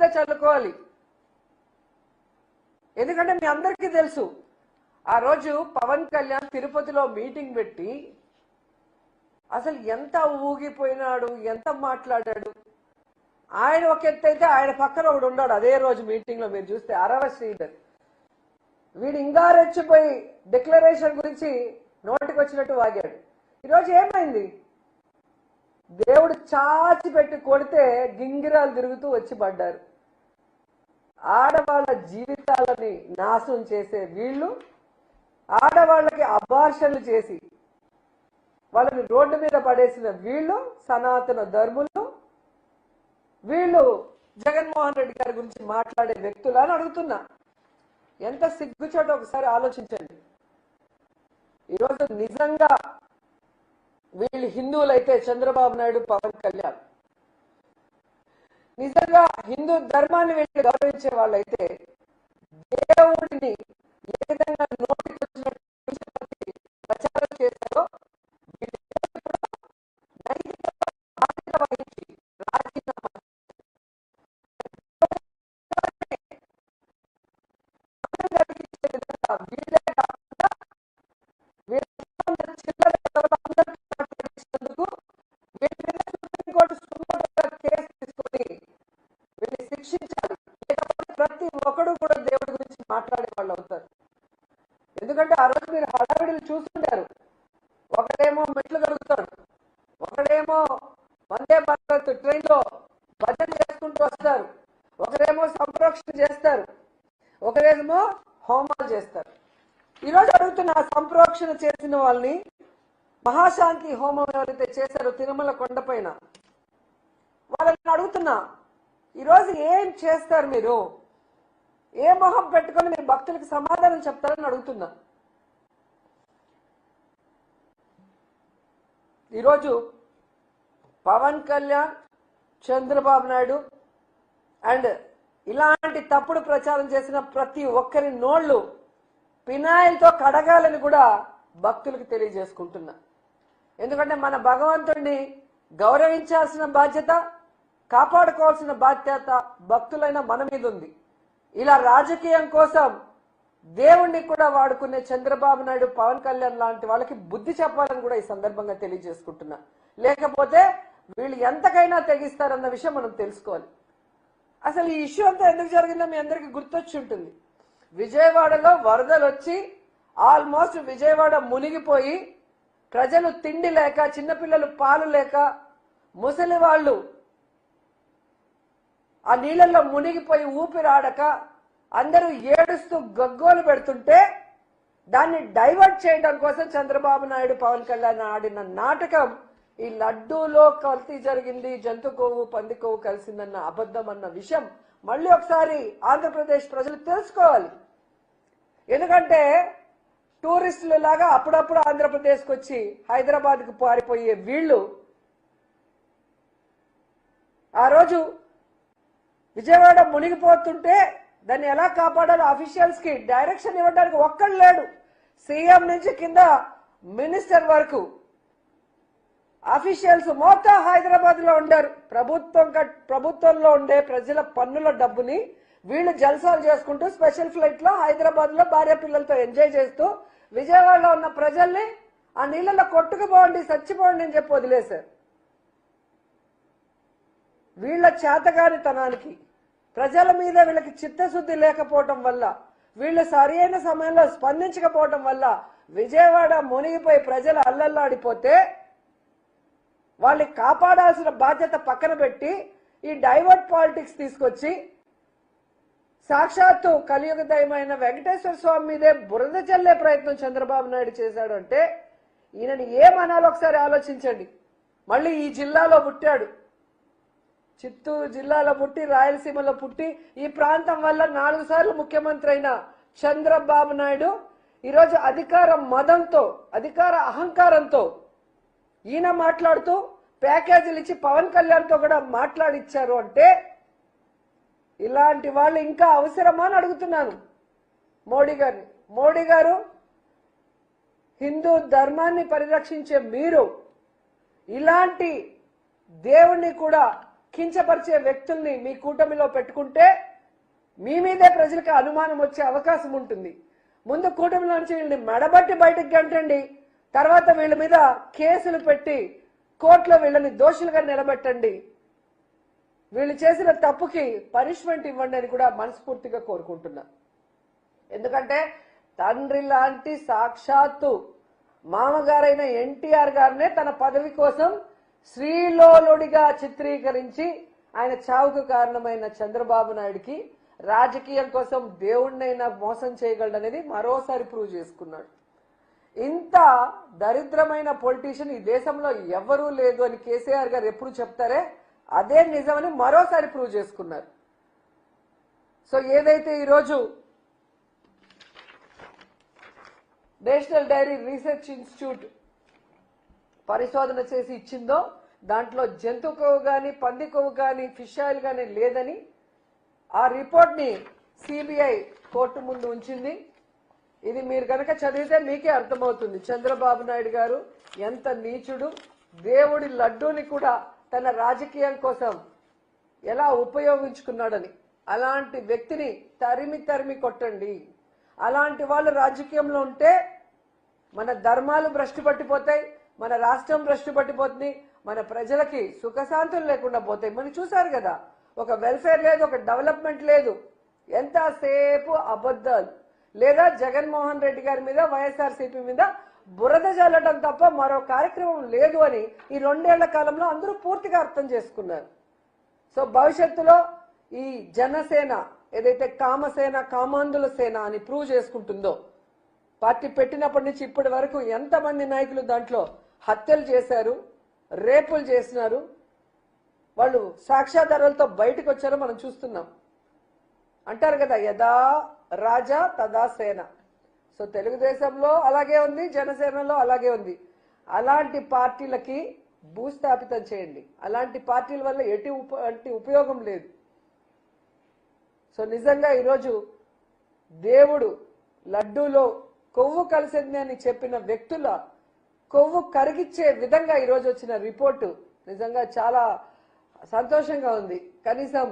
మీదే చల్లుకోవాలి. ఎందుకంటే మీ అందరికీ తెలుసు, ఆ రోజు పవన్ కళ్యాణ్ తిరుపతిలో మీటింగ్ పెట్టి అసలు ఎంత ఊగిపోయినాడు, ఎంత మాట్లాడాడు. ఆయన ఒక ఎత్తు అయితే ఆయన పక్కన ఒకడు ఉన్నాడు అదే రోజు మీటింగ్ లో, మీరు చూస్తే అరవ శ్రీధర్. వీడు ఇంకా రెచ్చిపోయి డిక్లరేషన్ గురించి నోటికి వచ్చినట్టు వాగాడు. ఈరోజు ఏమైంది? దేవుడు చాచి పెట్టి కొడితే గింగిరాలు తిరుగుతూ వచ్చి పడ్డారు. ఆడవాళ్ళ జీవితాలని నాశనం చేసే వీళ్ళు, ఆడవాళ్ళకి అబార్షన్లు చేసి వాళ్ళని రోడ్డు మీద పడేసిన వీళ్ళు, సనాతన ధర్ములు, వీళ్ళు జగన్మోహన్ రెడ్డి గారి గురించి మాట్లాడే వ్యక్తులని అడుగుతున్నా. ఎంత సిగ్గుచోట ఒకసారి ఆలోచించండి. ఈరోజు నిజంగా వీళ్ళు హిందువులైతే చంద్రబాబు నాయుడు, పవన్ కళ్యాణ్ నిజంగా హిందూ ధర్మాన్ని వీళ్ళు గౌరవించే వాళ్ళైతే దేవుడిని ఏ విధంగా నోటికి వచ్చినట్టు ప్రచారం చేశారో బాధ్యత వహించి రాజీనామా వీళ్ళే కాకుండా సుప్రీంకోర్టు కేసు తీసుకొని వీళ్ళని శిక్షించాలి. లేకపోతే ప్రతి ఒక్కడు కూడా దేవుడి గురించి మాట్లాడే వాళ్ళు అవుతారు. ఎందుకంటే ఆ రోజు మీరు హడావిడిలు చూస్తుంటారు. ఒకడేమో మెట్లు కలుగుతాడు, ఒకడేమో వందే భారత్ ట్రైన్ లో భజన చేసుకుంటూ వస్తారు, ఒకరేమో సంప్రోక్షణ చేస్తారు, ఒకరేమో హోమాలు చేస్తారు. ఈరోజు అడుగుతున్న సంప్రోక్షణ చేసిన వాళ్ళని, మహాశాంతి హోమం ఎవరైతే చేశారో తిరుమల కొండపైన, వాళ్ళని అడుగుతున్నా, ఈరోజు ఏం చేస్తారు? మీరు ఏ మొహం పెట్టుకొని మీరు భక్తులకు సమాధానం చెప్తారని అడుగుతున్నా. ఈరోజు పవన్ కళ్యాణ్, చంద్రబాబు నాయుడు అండ్ ఇలాంటి తప్పుడు ప్రచారం చేసిన ప్రతి ఒక్కరి నోళ్లు పినాయిల్తో కడగాలని కూడా భక్తులకు తెలియజేసుకుంటున్నా. ఎందుకంటే మన భగవంతుడిని గౌరవించాల్సిన బాధ్యత, కాపాడుకోవాల్సిన బాధ్యత భక్తులైన మన మీద ఉంది. ఇలా రాజకీయం కోసం దేవుణ్ణి కూడా వాడుకునే చంద్రబాబు నాయుడు, పవన్ కళ్యాణ్ లాంటి వాళ్ళకి బుద్ధి చెప్పాలని కూడా ఈ సందర్భంగా తెలియజేసుకుంటున్నా. లేకపోతే వీళ్ళు ఎంతకైనా తెగిస్తారన్న విషయం మనం తెలుసుకోవాలి. అసలు ఈ ఇష్యూ అంతా ఎందుకు జరిగిందో మీ అందరికీ గుర్తొచ్చి ఉంటుంది. విజయవాడలో వరదలు వచ్చి ఆల్మోస్ట్ విజయవాడ మునిగిపోయి ప్రజలు తిండి లేక, చిన్నపిల్లలు పాలు లేక, ముసలి వాళ్ళు ఆ నీళ్ళల్లో మునిగిపోయి ఊపిరాడక అందరూ ఏడుస్తూ గగ్గోలు పెడుతుంటే దాన్ని డైవర్ట్ చేయడం కోసం చంద్రబాబు నాయుడు, పవన్ కళ్యాణ్ ఆడిన నాటకం ఈ లడ్డూలో కల్తీ జరిగింది, జంతు కొవ్వు పంది కొవ్వు కలిసిందన్న అబద్ధం అన్న విషయం మళ్ళీ ఒకసారి ఆంధ్రప్రదేశ్ ప్రజలు తెలుసుకోవాలి. ఎందుకంటే టూరిస్టుల లాగా అప్పుడప్పుడు ఆంధ్రప్రదేశ్కి వచ్చి హైదరాబాద్కు పారిపోయే వీళ్ళు ఆ రోజు విజయవాడ మునిగిపోతుంటే దాన్ని ఎలా కాపాడాలో అఫీషియల్స్ కి డైరెక్షన్ ఇవ్వడానికి ఒక్కడు లేడు. సీఎం నుంచి కింద మినిస్టర్ వరకు అఫీషియల్స్ మొత్తం హైదరాబాద్ లో ఉండారు. ప్రభుత్వంలో ఉండే ప్రజల పన్నుల డబ్బుని వీళ్ళు జల్సాలు చేసుకుంటూ స్పెషల్ ఫ్లైట్ లో హైదరాబాద్ లో భార్య పిల్లలతో ఎంజాయ్ చేస్తూ విజయవాడలో ఉన్న ప్రజల్ని ఆ నీళ్ళలో కొట్టుకుపోండి, చచ్చిపోండి అని చెప్పి వదిలేశారు. వీళ్ళ చేతగానితనానికి, ప్రజల మీద వీళ్ళకి చిత్తశుద్ధి లేకపోవటం వల్ల, వీళ్ళు సరైన సమయంలో స్పందించకపోవటం వల్ల విజయవాడ మునిగిపోయి ప్రజలు అల్లల్లాడిపోతే వాళ్ళని కాపాడాల్సిన బాధ్యత పక్కన పెట్టి ఈ డైవర్ట్ పాలిటిక్స్ తీసుకొచ్చి సాక్షాత్తు కలియుగ దైవమైన వెంకటేశ్వర స్వామి మీదే బురద చల్లే ప్రయత్నం చంద్రబాబు నాయుడు చేశాడు అంటే ఈయనని ఏమనాలో ఒకసారి ఆలోచించండి. మళ్ళీ ఈ జిల్లాలో పుట్టాడు, చిత్తూరు జిల్లాలో పుట్టి రాయలసీమలో పుట్టి ఈ ప్రాంతం వల్ల 4 సార్లు ముఖ్యమంత్రి అయిన చంద్రబాబు నాయుడు ఈరోజు అధికార మదంతో, అధికార అహంకారంతో ఈయన మాట్లాడుతూ ప్యాకేజీలు ఇచ్చి పవన్ కళ్యాణ్తో కూడా మాట్లాడిచ్చారు అంటే ఇలాంటి వాళ్ళు ఇంకా అవసరమా అని అడుగుతున్నాను మోడీ గారిని. మోడీ గారు, హిందూ ధర్మాన్ని పరిరక్షించే మీరు ఇలాంటి దేవుణ్ణి కూడా కించపరిచే వ్యక్తుల్ని మీ కూటమిలో పెట్టుకుంటే మీ మీదే ప్రజలకు అనుమానం వచ్చే అవకాశం ఉంటుంది. ముందు కూటమిలో నుంచి వీళ్ళని మెడబట్టి బయటకు గంటండి, తర్వాత వీళ్ళ మీద కేసులు పెట్టి కోర్టులో వీళ్ళని దోషులుగా నిలబెట్టండి, వీళ్ళు చేసిన తప్పుకి పనిష్మెంట్ ఇవ్వండి అని కూడా మనస్ఫూర్తిగా కోరుకుంటున్నా. ఎందుకంటే తండ్రి లాంటి సాక్షాత్తు మామగారైన ఎన్టీఆర్ గారినే తన పదవి కోసం శ్రీలోలుడిగా చిత్రీకరించి ఆయన చావుకు కారణమైన చంద్రబాబు నాయుడికి రాజకీయం కోసం దేవుణ్ణైనా మోసం చేయగలడనేది మరోసారి ప్రూవ్ చేసుకున్నాడు. ఇంత దరిద్రమైన పొలిటీషియన్ ఈ దేశంలో ఎవరూ లేదు అని కేసీఆర్ గారు ఎప్పుడు చెప్తారే అదే నిజమని మరోసారి ప్రూవ్ చేసుకున్నారు. సో ఏదైతే ఈరోజు నేషనల్ డైరీ రీసెర్చ్ ఇన్స్టిట్యూట్ పరిశోధన చేసి ఇచ్చిందో దాంట్లో జంతు కొవ్వు కానీ పంది కొవ్వు కానీ ఫిష్ ఆయిల్ కానీ లేదని ఆ రిపోర్ట్ ని సిబిఐ కోర్టు ముందు ఉంచింది. ఇది మీరు కనుక చదివితే మీకే అర్థమవుతుంది చంద్రబాబు నాయుడు గారు ఎంత నీచుడు, దేవుడి లడ్డూని కూడా తన రాజకీయం కోసం ఎలా ఉపయోగించుకున్నాడని. అలాంటి వ్యక్తిని తరిమి తరిమి కొట్టండి. అలాంటి వాళ్ళు రాజకీయంలో ఉంటే మన ధర్మాలు భ్రష్టు పట్టిపోతాయి, మన రాష్ట్రం భ్రష్టు పట్టిపోతుంది, మన ప్రజలకి సుఖశాంతులు లేకుండా పోతాయి. మనం చూసారు కదా, ఒక వెల్ఫేర్ లేదు, ఒక డెవలప్మెంట్ లేదు, ఎంతసేపు అబద్ధాలు, లేదా జగన్మోహన్ రెడ్డి గారి మీద వైఎస్ఆర్సీపీ మీద బురద చల్లడం తప్ప మరో కార్యక్రమం లేదు అని ఈ 2 ఏళ్ల కాలంలో అందరూ పూర్తిగా అర్థం చేసుకున్నారు. సో భవిష్యత్తులో ఈ జనసేన ఏదైతే కామసేన కామాంధుల సేన అని ప్రూవ్ చేసుకుంటుందో, పార్టీ పెట్టినప్పటి నుంచి ఇప్పటి వరకు ఎంతమంది నాయకులు దాంట్లో హత్యలు చేశారు, రేపులు చేసినారు, వాళ్ళు సాక్ష్యాధారాలతో బయటకు వచ్చారో మనం చూస్తున్నాం. అంటారు కదా, యదా రాజా తదా సేన. సో తెలుగుదేశంలో అలాగే ఉంది, జనసేనలో అలాగే ఉంది. అలాంటి పార్టీలకి భూస్థాపితం చేయండి. అలాంటి పార్టీల వల్ల ఎటువంటి ఉపయోగం లేదు. సో నిజంగా ఈరోజు దేవుడు లడ్డూలో కొవ్వు కలిసింది అని చెప్పిన వ్యక్తుల కొవ్వు కరిగిచ్చే విధంగా ఈరోజు వచ్చిన రిపోర్టు నిజంగా చాలా సంతోషంగా ఉంది. కనీసం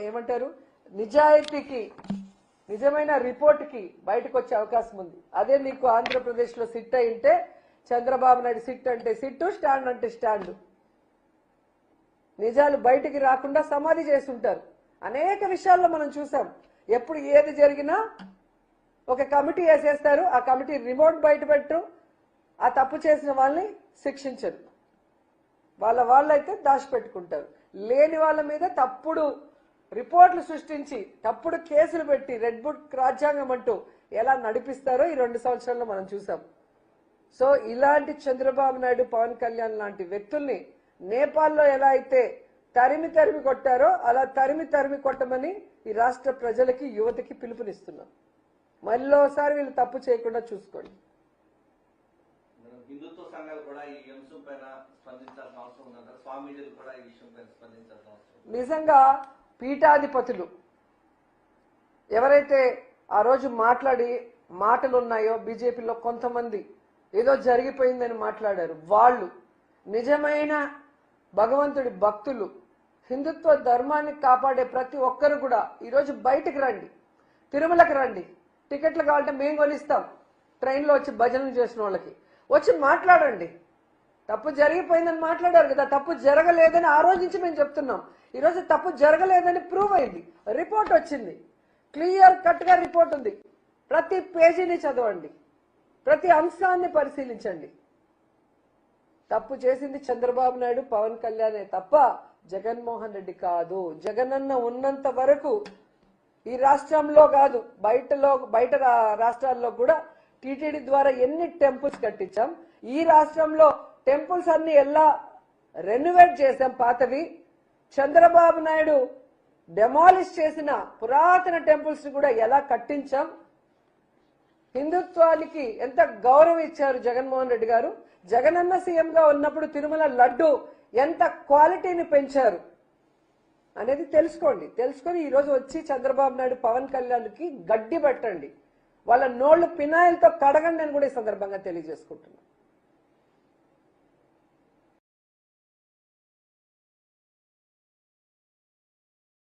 ఏమంటారు, నిజాయితీకి, నిజమైన రిపోర్టుకి బయటకు వచ్చే అవకాశం ఉంది. అదే నీకు ఆంధ్రప్రదేశ్లో సిట్ అయింటే, చంద్రబాబు నాయుడు సిట్ అంటే సిట్టు, స్టాండ్ అంటే స్టాండ్, నిజాలు బయటికి రాకుండా సమాధి చేస్తుంటారు. అనేక విషయాల్లో మనం చూసాం. ఎప్పుడు ఏది జరిగినా ఒక కమిటీ వేసేస్తారు, ఆ కమిటీ రిమోట్ బయట పెట్టరు, ఆ తప్పు చేసిన వాళ్ళని శిక్షించరు, వాళ్ళైతే దాచిపెట్టుకుంటారు. లేని వాళ్ళ మీద తప్పుడు రిపోర్ట్లు సృష్టించి తప్పుడు కేసులు పెట్టి రెడ్ బుక్ రాజ్యాంగం అంటూ ఎలా నడిపిస్తారో ఈ 2 సంవత్సరాల్లో మనం చూసాం. సో ఇలాంటి చంద్రబాబు నాయుడు, పవన్ కళ్యాణ్ లాంటి వ్యక్తుల్ని నేపాల్లో ఎలా అయితే తరిమి తరిమి కొట్టారో అలా తరిమి తరిమి కొట్టమని ఈ రాష్ట్ర ప్రజలకి, యువతకి పిలుపునిస్తున్నాం. మళ్ళీసారి వీళ్ళు తప్పు చేయకుండా చూసుకోండి. హిందుత్వ సంఘాలు కూడా ఈ అంశం పైన స్పందించాల్సిన అవసరం ఉందంటారు. స్వామీజీలు కూడా ఈ విషయం పైన స్పందించాల్సిన అవసరం. నిజంగా పీఠాధిపతులు ఎవరైతే ఆ రోజు మాట్లాడి మాటలు ఉన్నాయో, బీజేపీలో కొంతమంది ఏదో జరిగిపోయిందని మాట్లాడారు, వాళ్ళు నిజమైన భగవంతుడి భక్తులు, హిందుత్వ ధర్మాన్ని కాపాడే ప్రతి ఒక్కరు కూడా ఈరోజు బయటకు రండి, తిరుమలకు రండి. టికెట్లు కావాలంటే మేము కొనిస్తాం. ట్రైన్లో వచ్చి భజనలు చేసిన వాళ్ళకి వచ్చి మాట్లాడండి. తప్పు జరిగిపోయిందని మాట్లాడారు కదా, తప్పు జరగలేదని ఆ రోజు నుంచి మేము చెప్తున్నాం. ఈరోజు తప్పు జరగలేదని ప్రూవ్ అయింది, రిపోర్ట్ వచ్చింది, క్లియర్ కట్ గా రిపోర్ట్ ఉంది. ప్రతి పేజీని చదవండి, ప్రతి అంశాన్ని పరిశీలించండి. తప్పు చేసింది చంద్రబాబు నాయుడు, పవన్ కళ్యాణే తప్ప జగన్మోహన్ రెడ్డి కాదు. జగనన్న ఉన్నంత వరకు ఈ రాష్ట్రంలో కాదు, బయట రాష్ట్రాల్లో కూడా టీటీడీ ద్వారా ఎన్ని టెంపుల్స్ కట్టించాం. ఈ రాష్ట్రంలో టెంపుల్స్ అన్ని ఎలా రెనోవేట్ చేశాం పాతవి. చంద్రబాబు నాయుడు డెమాలిష్ చేసిన పురాతన టెంపుల్స్ కూడా ఎలా కట్టించాం. హిందుత్వానికి ఎంత గౌరవం ఇచ్చారు జగన్మోహన్ రెడ్డి గారు. జగనన్న సీఎంగా ఉన్నప్పుడు తిరుమల లడ్డు ఎంత క్వాలిటీని పెంచారు అనేది తెలుసుకొని ఈరోజు వచ్చి చంద్రబాబు నాయుడు, పవన్ కళ్యాణ్కి గడ్డి పెట్టండి, వాళ్ళ నోళ్లు పినాయిల్తో కడగండి అని కూడా ఈ సందర్భంగా తెలియజేసుకుంటున్నాను.